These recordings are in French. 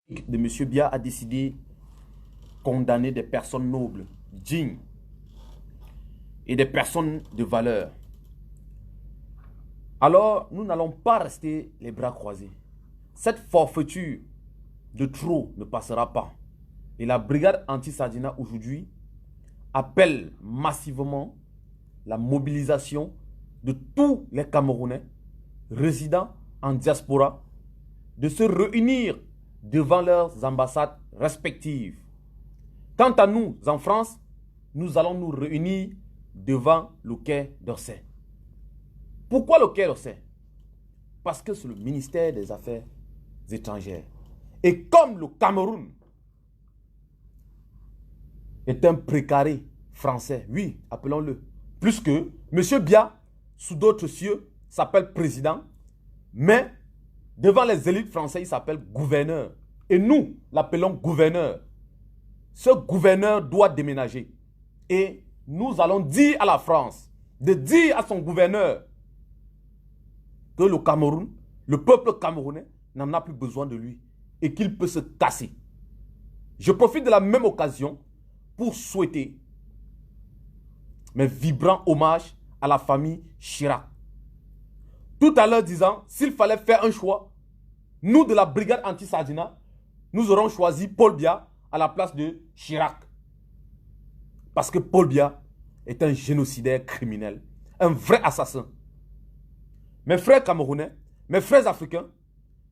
de M. Biya a décidé de condamner des personnes nobles, dignes et des personnes de valeur. Alors, nous n'allons pas rester les bras croisés. Cette forfaiture de trop ne passera pas. Et la brigade anti-Sardina aujourd'hui appelle massivement la mobilisation de tous les Camerounais résidant en diaspora de se réunir devant leurs ambassades respectives. Quant à nous, en France, nous allons nous réunir devant le quai d'Orsay. Pourquoi le quai d'Orsay? Parce que c'est le ministère des Affaires étrangères. Et comme le Cameroun est un précaré français, oui, appelons-le, plus que M. Biya, sous d'autres cieux, s'appelle président, mais devant les élites françaises, il s'appelle gouverneur. Et nous l'appelons gouverneur. Ce gouverneur doit déménager. Et nous allons dire à la France de dire à son gouverneur que le Cameroun, le peuple camerounais, n'en a plus besoin de lui et qu'il peut se casser. Je profite de la même occasion pour souhaiter mes vibrants hommages à la famille Chirac. Tout à l'heure disant, s'il fallait faire un choix, nous de la brigade anti-Sardina, nous aurons choisi Paul Biya à la place de Chirac. Parce que Paul Biya est un génocidaire criminel, un vrai assassin. Mes frères camerounais, mes frères africains,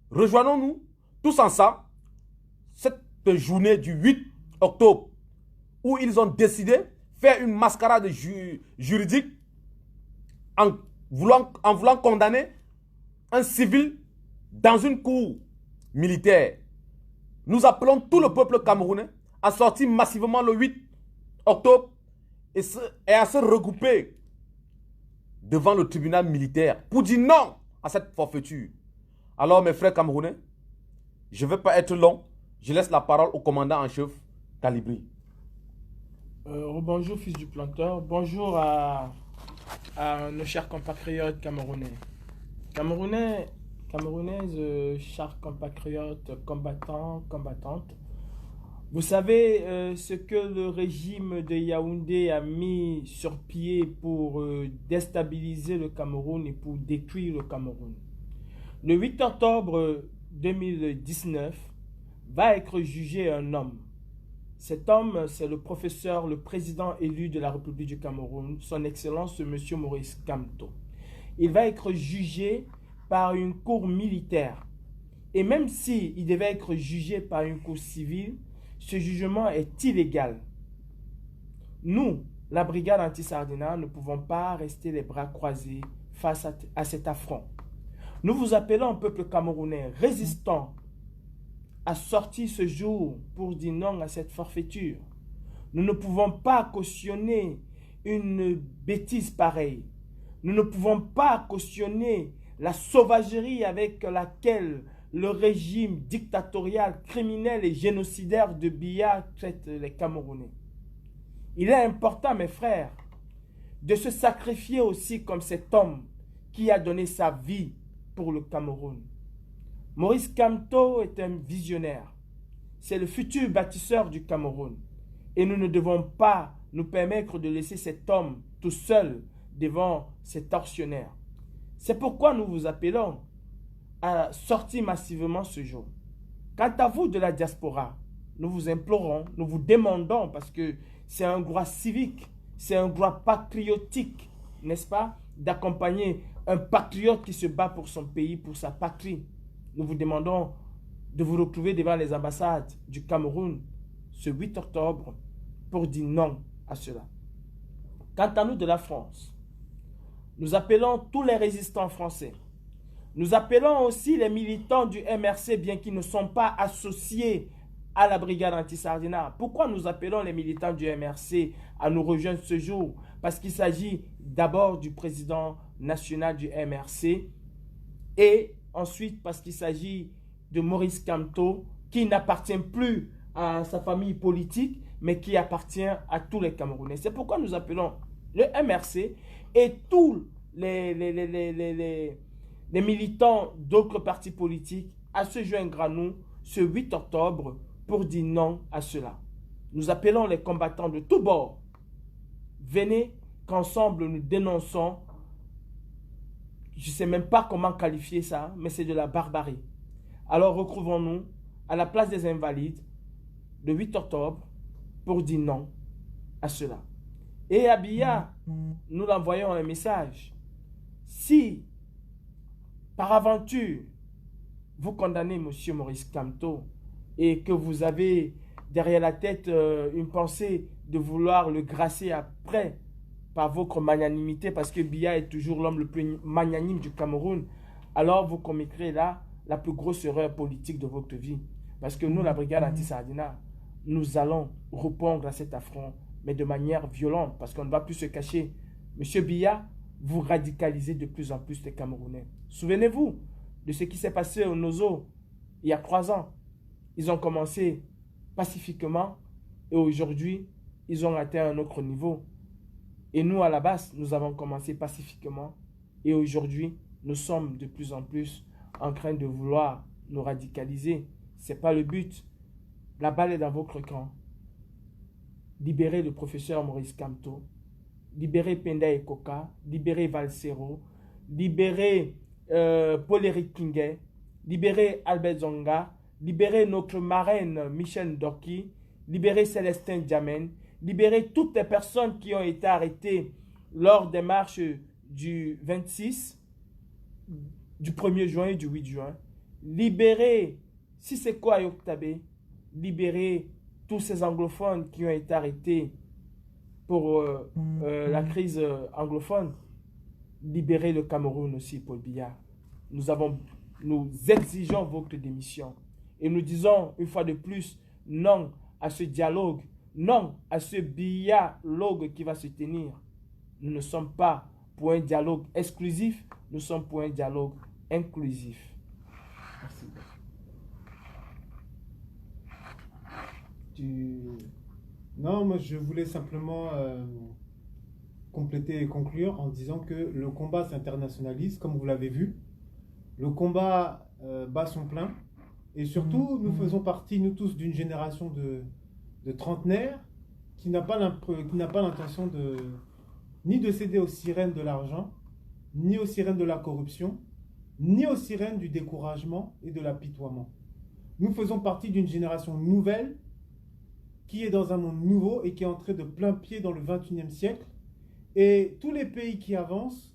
rejoignons-nous tous ensemble cette journée du 8 octobre où ils ont décidé de faire une mascarade juridique en voulant condamner un civil dans une cour militaire. Nous appelons tout le peuple camerounais à sortir massivement le 8 octobre et à se regrouper devant le tribunal militaire pour dire non à cette forfaiture. Alors mes frères camerounais, je ne vais pas être long, je laisse la parole au commandant en chef Calibri. Bonjour fils du planteur, bonjour à nos chers compatriotes camerounais. Camerounaises, chers compatriotes, combattants, combattantes. Vous savez ce que le régime de Yaoundé a mis sur pied pour déstabiliser le Cameroun et pour détruire le Cameroun. Le 8 octobre 2019 va être jugé un homme. Cet homme, c'est le professeur, le président élu de la République du Cameroun, son Excellence M. Maurice Kamto. Il va être jugé par une cour militaire. Et même s'il devait être jugé par une cour civile, ce jugement est illégal. Nous, la brigade anti-Sardina, ne pouvons pas rester les bras croisés face à cet affront. Nous vous appelons, peuple camerounais résistant, à sortir ce jour pour dire non à cette forfaiture. Nous ne pouvons pas cautionner une bêtise pareille. Nous ne pouvons pas cautionner la sauvagerie avec laquelle le régime dictatorial, criminel et génocidaire de Biya traite les Camerounais. Il est important, mes frères, de se sacrifier aussi comme cet homme qui a donné sa vie pour le Cameroun. Maurice Kamto est un visionnaire. C'est le futur bâtisseur du Cameroun. Et nous ne devons pas nous permettre de laisser cet homme tout seul devant cet tortionnaire. C'est pourquoi nous vous appelons à sortir massivement ce jour. Quant à vous de la diaspora, nous vous implorons, nous vous demandons, parce que c'est un droit civique, c'est un droit patriotique, n'est-ce pas, d'accompagner un patriote qui se bat pour son pays, pour sa patrie. Nous vous demandons de vous retrouver devant les ambassades du Cameroun ce 8 octobre pour dire non à cela. Quant à nous de la France, nous appelons tous les résistants français. Nous appelons aussi les militants du MRC, bien qu'ils ne sont pas associés à la brigade anti-Sardina. Pourquoi nous appelons les militants du MRC à nous rejoindre ce jour? Parce qu'il s'agit d'abord du président national du MRC et ensuite parce qu'il s'agit de Maurice Kamto qui n'appartient plus à sa famille politique mais qui appartient à tous les Camerounais. C'est pourquoi nous appelons le MRC et tous les militants d'autres partis politiques à se joindre à nous ce 8 octobre pour dire non à cela. Nous appelons les combattants de tous bords. Venez qu'ensemble nous dénonçons, je ne sais même pas comment qualifier ça, mais c'est de la barbarie. Alors retrouvons-nous à la place des Invalides le 8 octobre pour dire non à cela. Et à Biya, nous l'envoyons un message. Si, par aventure, vous condamnez M. Maurice Kamto et que vous avez derrière la tête une pensée de vouloir le grâcer après par votre magnanimité, parce que Biya est toujours l'homme le plus magnanime du Cameroun, alors vous commettrez là la plus grosse erreur politique de votre vie. Parce que nous, la brigade anti-Sardina, nous allons répondre à cet affront, mais de manière violente, parce qu'on ne va plus se cacher. Monsieur Biya, vous radicalisez de plus en plus les Camerounais. Souvenez-vous de ce qui s'est passé au Nozo il y a 3 ans. Ils ont commencé pacifiquement et aujourd'hui, ils ont atteint un autre niveau. Et nous, à la base, nous avons commencé pacifiquement et aujourd'hui, nous sommes de plus en plus en train de vouloir nous radicaliser. Ce n'est pas le but. La balle est dans votre camp. Libérez le professeur Maurice Kamto, libérez Penda Ekoka, libérez Valsero, libérez Paul-Éric Kinguet, libérez Albert Zonga, libérez notre marraine Michel Ndoki, libérez Célestin Diamen, libérez toutes les personnes qui ont été arrêtées lors des marches du 26, du 1er juin et du 8 juin. Libérez Sisseko Ayoktabe, libérez tous ces anglophones qui ont été arrêtés pour la crise anglophone. Libérez le Cameroun aussi, Paul Biya. Nous exigeons votre démission. Et nous disons une fois de plus non à ce dialogue, non à ce dialogue qui va se tenir. Nous ne sommes pas pour un dialogue exclusif, nous sommes pour un dialogue inclusif. Merci. Non, moi je voulais simplement compléter et conclure en disant que le combat s'internationalise, comme vous l'avez vu. Le combat bat son plein. Et surtout, nous faisons partie, nous tous, d'une génération de trentenaires qui n'a pas l'intention ni de céder aux sirènes de l'argent, ni aux sirènes de la corruption, ni aux sirènes du découragement et de l'apitoiement. Nous faisons partie d'une génération nouvelle qui est dans un monde nouveau et qui est entré de plein pied dans le 21e siècle. Et tous les pays qui avancent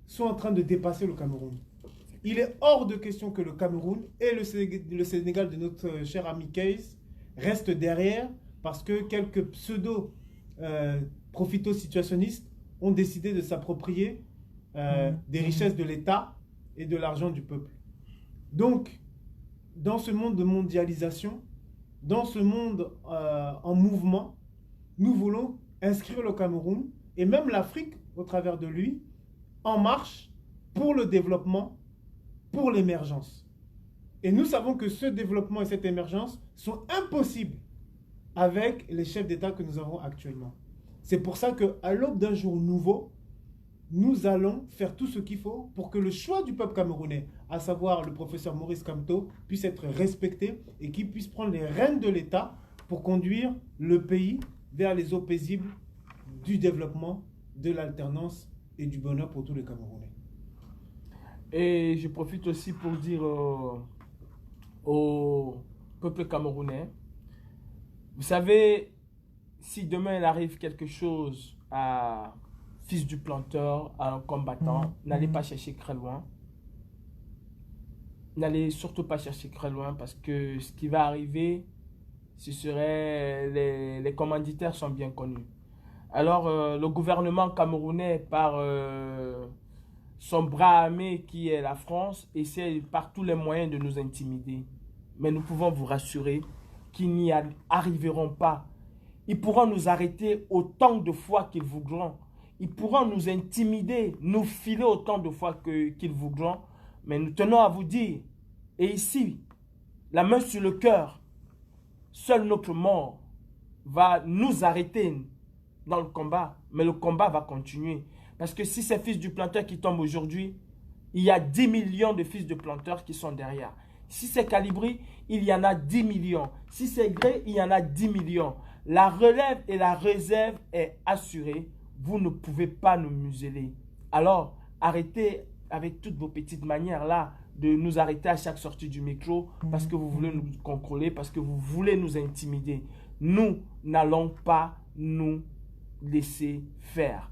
sont en train de dépasser le Cameroun. Il est hors de question que le Cameroun et le Sénégal de notre cher ami Case restent derrière parce que quelques pseudo-profito-situationnistes ont décidé de s'approprier des richesses de l'État et de l'argent du peuple. Donc, dans ce monde de mondialisation, dans ce monde en mouvement, nous voulons inscrire le Cameroun et même l'Afrique, au travers de lui, en marche pour le développement, pour l'émergence. Et nous savons que ce développement et cette émergence sont impossibles avec les chefs d'État que nous avons actuellement. C'est pour ça qu'à l'aube d'un jour nouveau, nous allons faire tout ce qu'il faut pour que le choix du peuple camerounais, à savoir le professeur Maurice Kamto, puisse être respecté et qu'il puisse prendre les rênes de l'État pour conduire le pays vers les eaux paisibles du développement, de l'alternance et du bonheur pour tous les Camerounais. Et je profite aussi pour dire au peuple camerounais, vous savez, si demain il arrive quelque chose à fils du planteur, à un combattant, n'allez pas chercher très loin. N'allez surtout pas chercher très loin parce que ce qui va arriver, ce serait, les commanditaires sont bien connus. Alors le gouvernement camerounais par son bras armé qui est la France essaie par tous les moyens de nous intimider. Mais nous pouvons vous rassurer qu'ils n'y arriveront pas. Ils pourront nous arrêter autant de fois qu'ils voudront. Ils pourront nous intimider, nous filer autant de fois qu'ils voudront. Mais nous tenons à vous dire, et ici, la main sur le cœur, seule notre mort va nous arrêter dans le combat. Mais le combat va continuer. Parce que si c'est fils du planteur qui tombe aujourd'hui, il y a 10 millions de fils de planteurs qui sont derrière. Si c'est Calibri, il y en a 10 millions. Si c'est Gré, il y en a 10 millions. La relève et la réserve est assurée. Vous ne pouvez pas nous museler. Alors, arrêtez avec toutes vos petites manières là de nous arrêter à chaque sortie du micro parce que vous voulez nous contrôler, parce que vous voulez nous intimider. Nous n'allons pas nous laisser faire.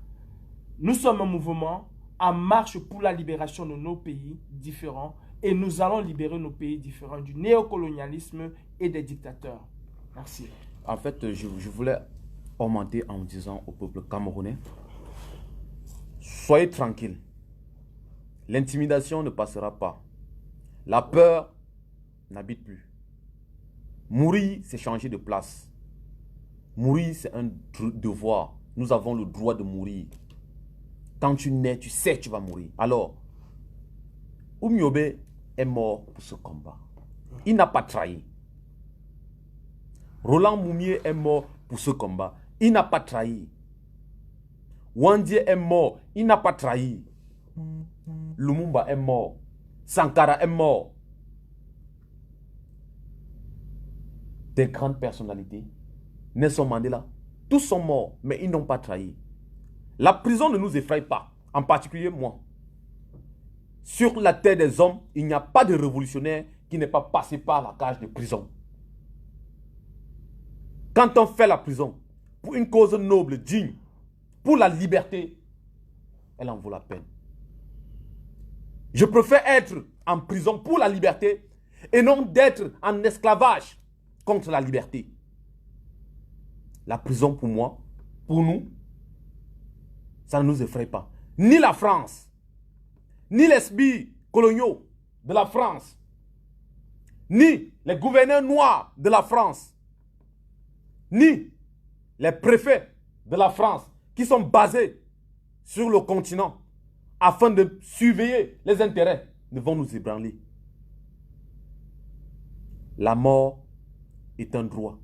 Nous sommes un mouvement en marche pour la libération de nos pays différents et nous allons libérer nos pays différents du néocolonialisme et des dictateurs. Merci. En fait, je voulais augmenter en disant au peuple camerounais, soyez tranquille. L'intimidation ne passera pas. La peur n'habite plus. Mourir, c'est changer de place. Mourir, c'est un devoir. Nous avons le droit de mourir. Quand tu nais, tu sais que tu vas mourir. Alors, Oumiobe est mort pour ce combat. Il n'a pas trahi. Roland Moumié est mort pour ce combat. Il n'a pas trahi. Wandié est mort. Il n'a pas trahi. Lumumba est mort. Sankara est mort. Des grandes personnalités. Nelson Mandela. Tous sont morts, mais ils n'ont pas trahi. La prison ne nous effraie pas, en particulier moi. Sur la terre des hommes, il n'y a pas de révolutionnaire qui n'est pas passé par la cage de prison. Quand on fait la prison pour une cause noble, digne, pour la liberté, elle en vaut la peine. Je préfère être en prison pour la liberté et non d'être en esclavage contre la liberté. La prison pour moi, pour nous, ça ne nous effraie pas. Ni la France, ni les sbires coloniaux de la France, ni les gouverneurs noirs de la France, ni les préfets de la France qui sont basés sur le continent afin de surveiller les intérêts ne vont nous ébranler. La mort est un droit.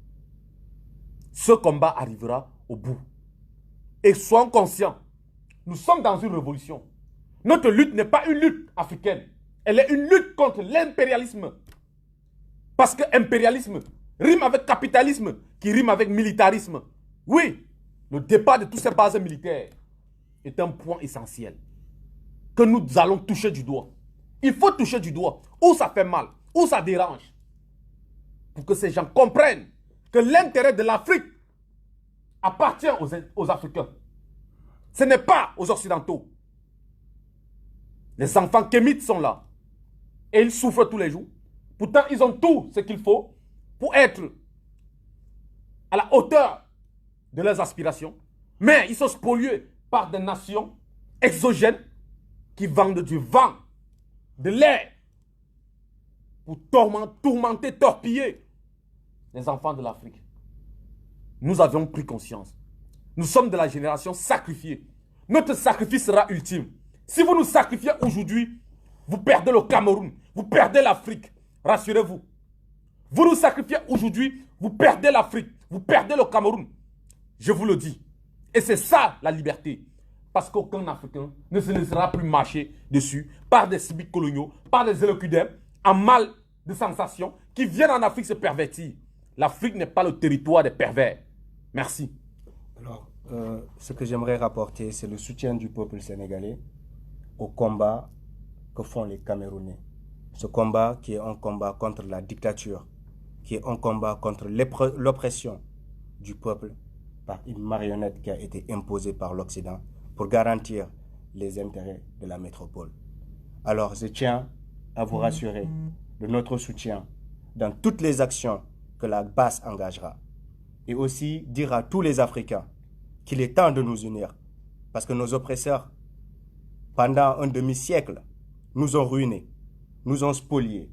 Ce combat arrivera au bout. Et soyons conscients, nous sommes dans une révolution. Notre lutte n'est pas une lutte africaine. Elle est une lutte contre l'impérialisme. Parce que impérialisme rime avec capitalisme, qui rime avec militarisme. Oui, le départ de toutes ces bases militaires est un point essentiel que nous allons toucher du doigt. Il faut toucher du doigt où ça fait mal, où ça dérange. Pour que ces gens comprennent que l'intérêt de l'Afrique appartient aux Africains. Ce n'est pas aux Occidentaux. Les enfants kémites sont là. Et ils souffrent tous les jours. Pourtant, ils ont tout ce qu'il faut pour être à la hauteur de leurs aspirations. Mais ils sont spoliés par des nations exogènes qui vendent du vent, de l'air, pour tourmenter, torpiller les enfants de l'Afrique. Nous avions pris conscience. Nous sommes de la génération sacrifiée. Notre sacrifice sera ultime. Si vous nous sacrifiez aujourd'hui, vous perdez le Cameroun, vous perdez l'Afrique. Rassurez-vous. Vous nous sacrifiez aujourd'hui, vous perdez l'Afrique, vous perdez le Cameroun. Je vous le dis. Et c'est ça la liberté. Parce qu'aucun Africain ne se laissera plus marcher dessus par des civiques coloniaux, par des élocudaires en mal de sensations qui viennent en Afrique se pervertir. L'Afrique n'est pas le territoire des pervers. Merci. Alors, ce que j'aimerais rapporter, c'est le soutien du peuple sénégalais au combat que font les Camerounais. Ce combat qui est un combat contre la dictature, qui est un combat contre l'oppression du peuple par une marionnette qui a été imposée par l'Occident pour garantir les intérêts de la métropole. Alors, je tiens à vous rassurer de notre soutien dans toutes les actions que la base engagera. Et aussi dire à tous les Africains qu'il est temps de nous unir. Parce que nos oppresseurs, pendant un demi-siècle, nous ont ruinés, nous ont spoliés.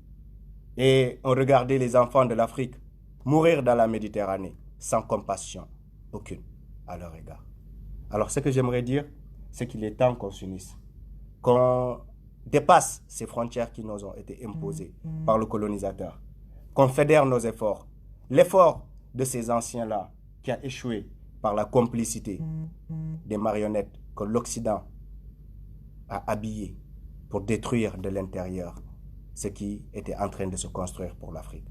Et ont regardé les enfants de l'Afrique mourir dans la Méditerranée sans compassion aucune à leur égard. Alors ce que j'aimerais dire, c'est qu'il est temps qu'on s'unisse, qu'on dépasse ces frontières qui nous ont été imposées par le colonisateur, qu'on fédère nos efforts. L'effort de ces anciens-là qui a échoué par la complicité des marionnettes que l'Occident a habillées pour détruire de l'intérieur ce qui était en train de se construire pour l'Afrique.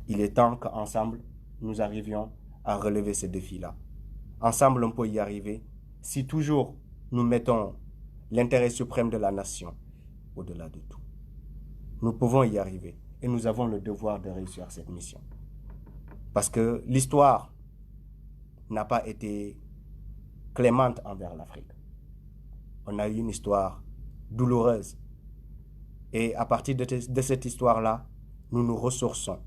Il est temps qu'ensemble, nous arrivions à relever ce défi-là. Ensemble, on peut y arriver si toujours nous mettons l'intérêt suprême de la nation au-delà de tout. Nous pouvons y arriver et nous avons le devoir de réussir cette mission. Parce que l'histoire n'a pas été clémente envers l'Afrique. On a eu une histoire douloureuse. Et à partir de cette histoire-là, nous nous ressourçons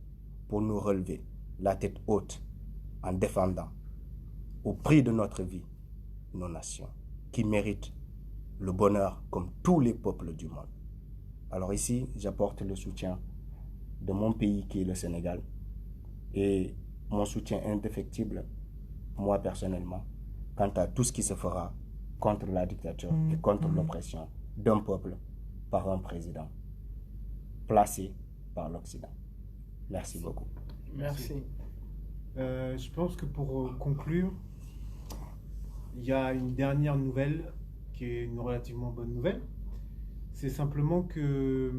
pour nous relever la tête haute en défendant au prix de notre vie nos nations qui méritent le bonheur comme tous les peuples du monde. Alors ici, j'apporte le soutien de mon pays qui est le Sénégal et mon soutien indéfectible, moi personnellement, quant à tout ce qui se fera contre la dictature et contre l'oppression d'un peuple par un président placé par l'Occident. Merci beaucoup. Merci. Je pense que pour conclure, il y a une dernière nouvelle qui est une relativement bonne nouvelle. C'est simplement que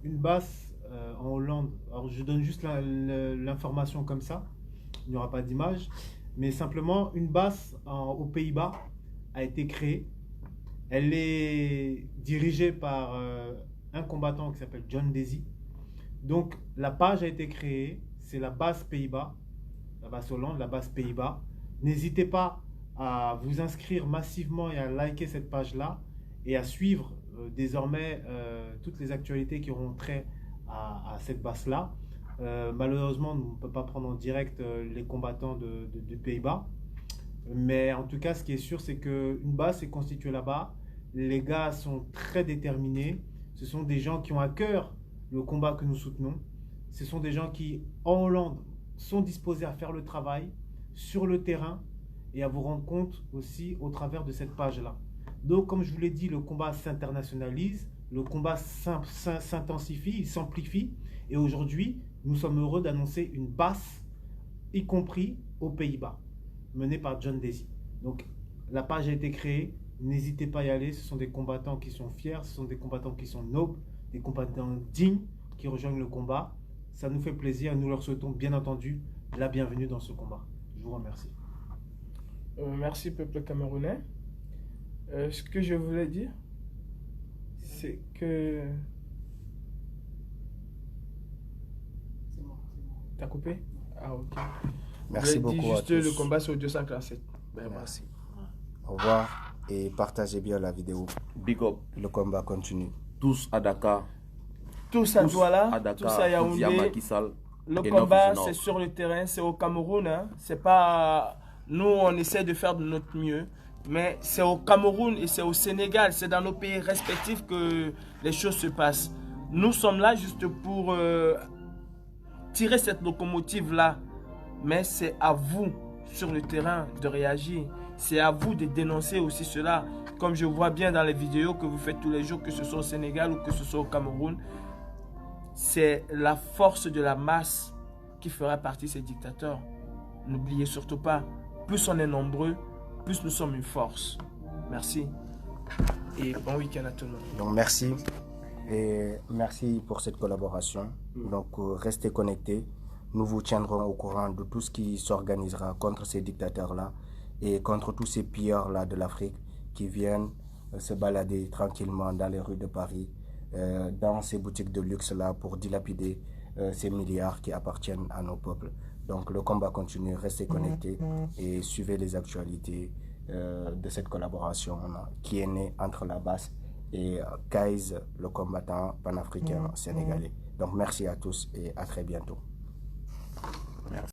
une base en Hollande, alors je donne juste l'information comme ça, il n'y aura pas d'image, mais simplement une base aux Pays-Bas a été créée. Elle est dirigée par un combattant qui s'appelle John Desi. Donc la page a été créée, c'est la base Pays-Bas, la base Hollande, la base Pays-Bas. N'hésitez pas à vous inscrire massivement et à liker cette page-là et à suivre désormais toutes les actualités qui auront trait à cette base-là. Malheureusement, on ne peut pas prendre en direct les combattants de Pays-Bas. Mais en tout cas, ce qui est sûr, c'est qu'une base est constituée là-bas. Les gars sont très déterminés. Ce sont des gens qui ont à cœur le combat que nous soutenons. Ce sont des gens qui, en Hollande, sont disposés à faire le travail sur le terrain et à vous rendre compte aussi au travers de cette page-là. Donc, comme je vous l'ai dit, le combat s'internationalise, le combat s'intensifie, il s'amplifie. Et aujourd'hui, nous sommes heureux d'annoncer une base, y compris aux Pays-Bas, menée par John Desi. Donc, la page a été créée. N'hésitez pas à y aller. Ce sont des combattants qui sont fiers, ce sont des combattants qui sont nobles, des combattants dignes qui rejoignent le combat. Ça nous fait plaisir et nous leur souhaitons bien entendu la bienvenue dans ce combat. Je vous remercie. Merci, peuple camerounais. Ce que je voulais dire, c'est que... T'as coupé? Ah, ok. Merci beaucoup à juste tous. le combat sur 247. Merci. Au revoir et partagez bien la vidéo. Big up. Le combat continue. Tous à Dakar. Tous à Douala, à Dakar, tous à Yaoundé. Le combat, c'est sur le terrain, c'est au Cameroun. Hein. C'est pas... Nous, on essaie de faire de notre mieux. Mais c'est au Cameroun et c'est au Sénégal. C'est dans nos pays respectifs que les choses se passent. Nous sommes là juste pour tirer cette locomotive-là. Mais c'est à vous, sur le terrain, de réagir. C'est à vous de dénoncer aussi cela. Comme je vois bien dans les vidéos que vous faites tous les jours, que ce soit au Sénégal ou que ce soit au Cameroun, c'est la force de la masse qui fera partie de ces dictateurs. N'oubliez surtout pas, plus on est nombreux, plus nous sommes une force. Merci. Et bon week-end à tout le monde. Donc merci. Et merci pour cette collaboration. Donc restez connectés. Nous vous tiendrons au courant de tout ce qui s'organisera contre ces dictateurs-là et contre tous ces pilleurs-là de l'Afrique qui viennent se balader tranquillement dans les rues de Paris, dans ces boutiques de luxe-là pour dilapider ces milliards qui appartiennent à nos peuples. Donc le combat continue, restez connectés et suivez les actualités de cette collaboration qui est née entre la base et Kaiz, le combattant panafricain sénégalais. Donc merci à tous et à très bientôt.